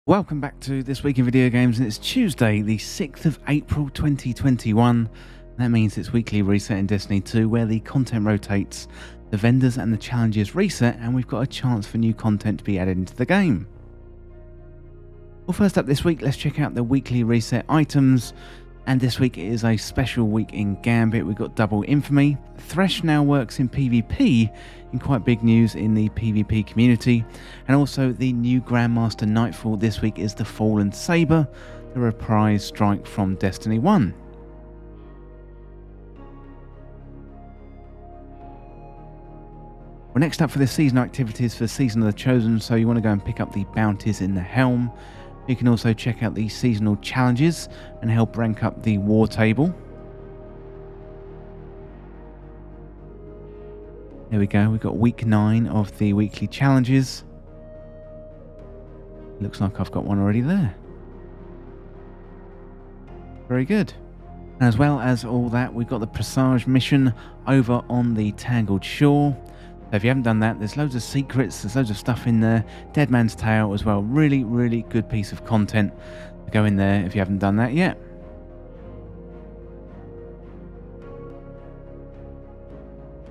Welcome back to This Week in Video Games, and it's Tuesday, the 6th of April 2021. That means it's weekly reset in Destiny 2, where the content rotates, the vendors and the challenges reset, and we've got a chance for new content to be added into the game. Well, first up this week, let's check out the weekly reset items. And this week is a special week in Gambit. We've got double infamy. Thresh now works in PvP, in quite big news in the PvP community. And also the new Grandmaster Nightfall this week is the Fallen Saber, the reprise strike from Destiny 1. Well, next up for the season activities for Season of the Chosen, so you want to go and pick up the bounties in the Helm. You can also check out the seasonal challenges and help rank up the war table. There we go, we've got week 9 of the weekly challenges. Looks like I've got one already there. Very good. And as well as all that, we've got the Presage mission over on the Tangled Shore. So if you haven't done that, there's loads of secrets, there's loads of stuff in there. Dead Man's Tale as well. Really good piece of content. Go in there if you haven't done that yet.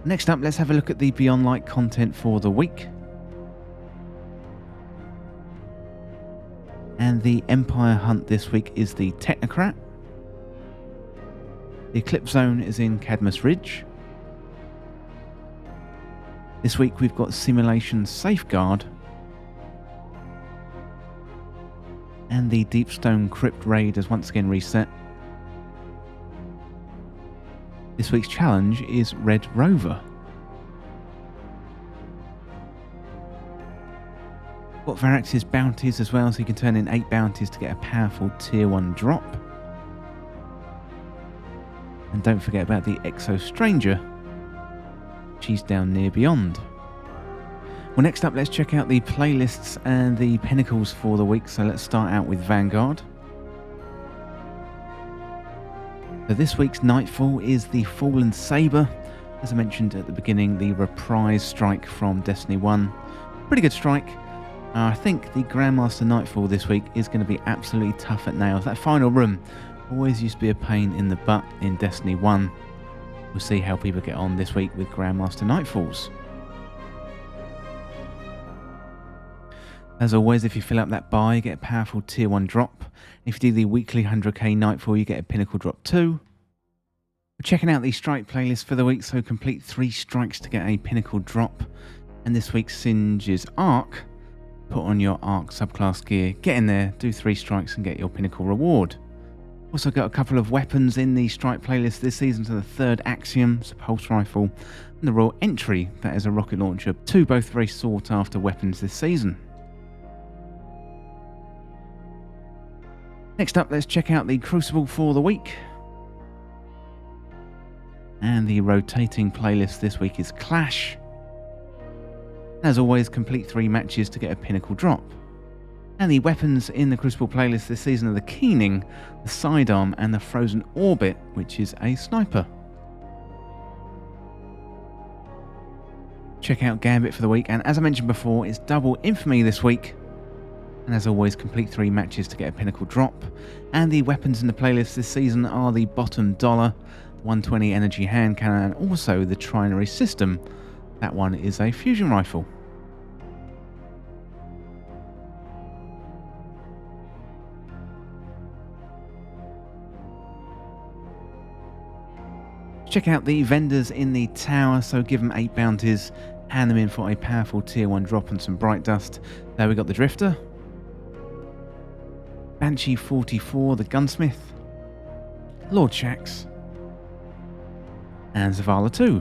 Next up, let's have a look at the Beyond Light content for the week. And the Empire Hunt this week is the Technocrat. The Eclipse Zone is in Cadmus Ridge. This week we've got Simulation Safeguard and the Deepstone Crypt Raid has once again reset. This week's challenge is Red Rover. Got Varax's bounties as well, so you can turn in 8 bounties to get a powerful tier 1 drop. And don't forget about the Exo Stranger. She's down near Beyond. Well, next up, let's check out the playlists and the pinnacles for the week. So let's start out with Vanguard. So this week's Nightfall is the Fallen Saber. As I mentioned at the beginning, the reprise strike from Destiny 1. Pretty good strike. I think the Grandmaster Nightfall this week is going to be absolutely tough at nails. That final room always used to be a pain in the butt in Destiny 1. We'll see how people get on this week with Grandmaster Nightfalls. As always, if you fill up that bar, you get a powerful tier 1 drop. If you do the weekly 100k Nightfall, you get a pinnacle drop too. We're checking out the strike playlist for the week, so complete 3 strikes to get a pinnacle drop. And this week's Singe's Arc, put on your Arc subclass gear, get in there, do 3 strikes and get your pinnacle reward. Also got a couple of weapons in the strike playlist this season, to the 3rd Axiom, it's a pulse rifle, and the Royal Entry, that is a rocket launcher. 2 both very sought after weapons this season. Next up, let's check out the Crucible for the week. And the rotating playlist this week is Clash. As always, complete 3 matches to get a pinnacle drop. And the weapons in the Crucible playlist this season are the Keening, the Sidearm and the Frozen Orbit, which is a sniper. Check out Gambit for the week, and as I mentioned before, it's double infamy this week. And as always, complete 3 matches to get a pinnacle drop. And the weapons in the playlist this season are the Bottom Dollar, the 120 energy hand cannon, and also the Trinary System. That one is a fusion rifle. Check out the vendors in the tower, so give them 8 bounties, hand them in for a powerful tier 1 drop and some bright dust. There we got the Drifter, Banshee 44, the Gunsmith, Lord Shax, and Zavala 2.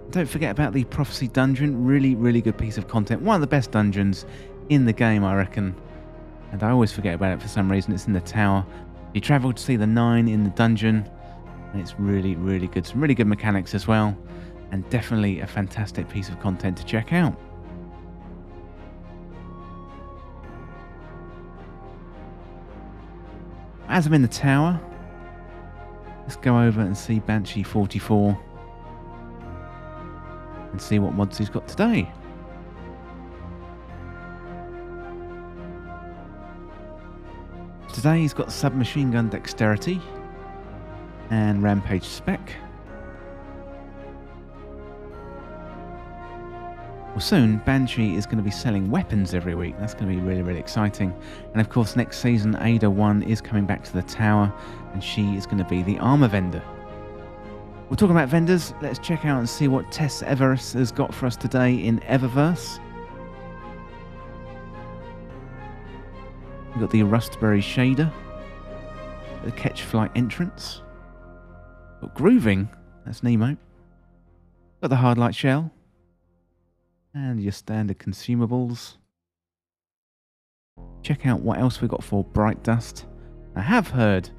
Don't forget about the Prophecy Dungeon, really good piece of content, one of the best dungeons in the game I reckon, and I always forget about it for some reason. It's in the tower. You travel to see the 9 in the dungeon, and it's really good. Some really good mechanics as well, and definitely a fantastic piece of content to check out. As I'm in the tower, let's go over and see Banshee 44 and see what mods he's got today. Today he's got submachine gun dexterity and rampage spec. Well, soon Banshee is going to be selling weapons every week. That's going to be really, really exciting. And of course, next season Ada 1 is coming back to the tower, and she is going to be the armor vendor. We're talking about vendors. Let's check out and see what Tess Eververse has got for us today in Eververse. We've got the Rustberry shader, the Catch Flight entrance. Got grooving, that's Nemo. Got the hard light shell. And your standard consumables. Check out what else we've got for Bright Dust. I have heard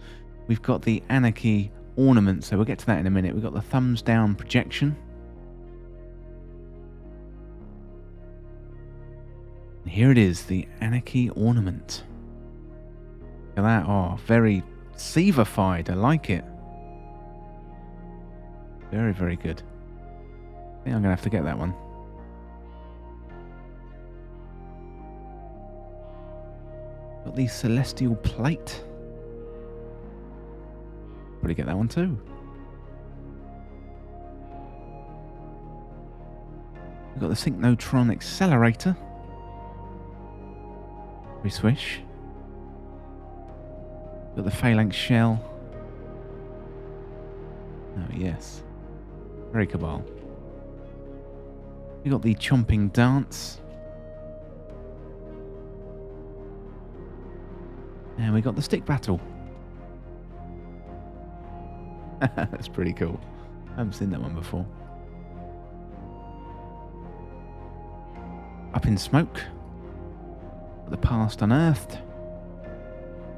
we've got the Anarchy ornament, so we'll get to that in a minute. We've got the thumbs down projection. And here it is, the Anarchy ornament. Look at that. Oh, very Seavified. I like it. Very, very good. I think I'm going to have to get that one. Got the Celestial Plate. Probably get that one too. We've got the Synchnotron Accelerator. We swish. Got the Phalanx Shell. Oh yes. Very Cabal. We got the Chomping Dance. And we got the Stick Battle. That's pretty cool. I haven't seen that one before. Up in Smoke. The Past Unearthed.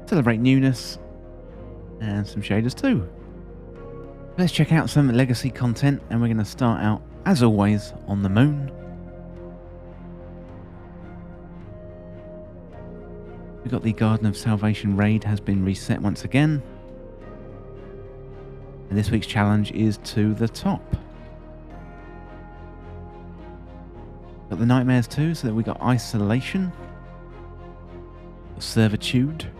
Celebrate Newness. And some shaders too. Let's check out some legacy content, and we're going to start out, as always, on the moon. We've got the Garden of Salvation raid has been reset once again. And this week's challenge is to the top. Got the Nightmares too, so that we got Isolation, got Servitude,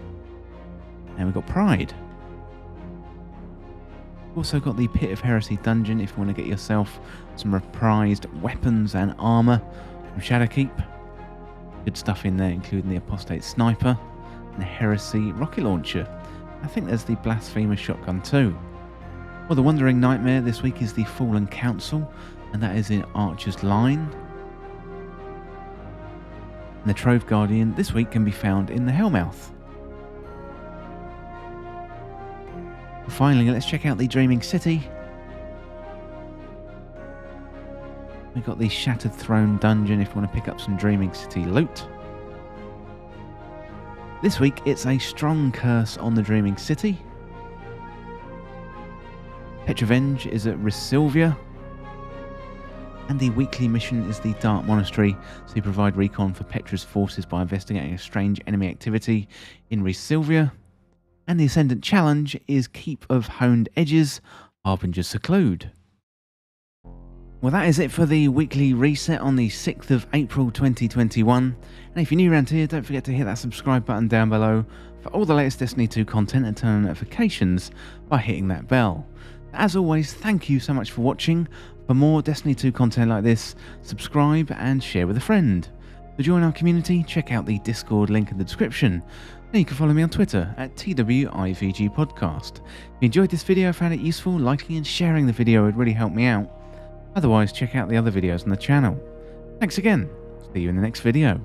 and we've got Pride. Also got the Pit of Heresy dungeon if you want to get yourself some reprised weapons and armour from Shadowkeep. Good stuff in there, including the Apostate Sniper and the Heresy rocket launcher. I think there's the Blasphemer shotgun too. Well, the Wandering Nightmare this week is the Fallen Council, and that is in Archer's Line. And the Trove Guardian this week can be found in the Hellmouth. Finally, let's check out the Dreaming City. We've got the Shattered Throne dungeon if you want to pick up some Dreaming City loot. This week it's a strong curse on the Dreaming City. Petrovenge is at Risilvia. And the weekly mission is the Dark Monastery, so you provide recon for Petra's forces by investigating a strange enemy activity in Risilvia. And the Ascendant Challenge is Keep of Honed Edges, Harbinger's Seclude. Well, that is it for the weekly reset on the 6th of April 2021. And if you're new around here, don't forget to hit that subscribe button down below for all the latest Destiny 2 content and turn on notifications by hitting that bell. As always, thank you so much for watching. For more Destiny 2 content like this, subscribe and share with a friend. To join our community, check out the Discord link in the description. And you can follow me on Twitter at TWIVG Podcast. If you enjoyed this video, found it useful, liking and sharing the video would really help me out. Otherwise, check out the other videos on the channel. Thanks again. See you in the next video.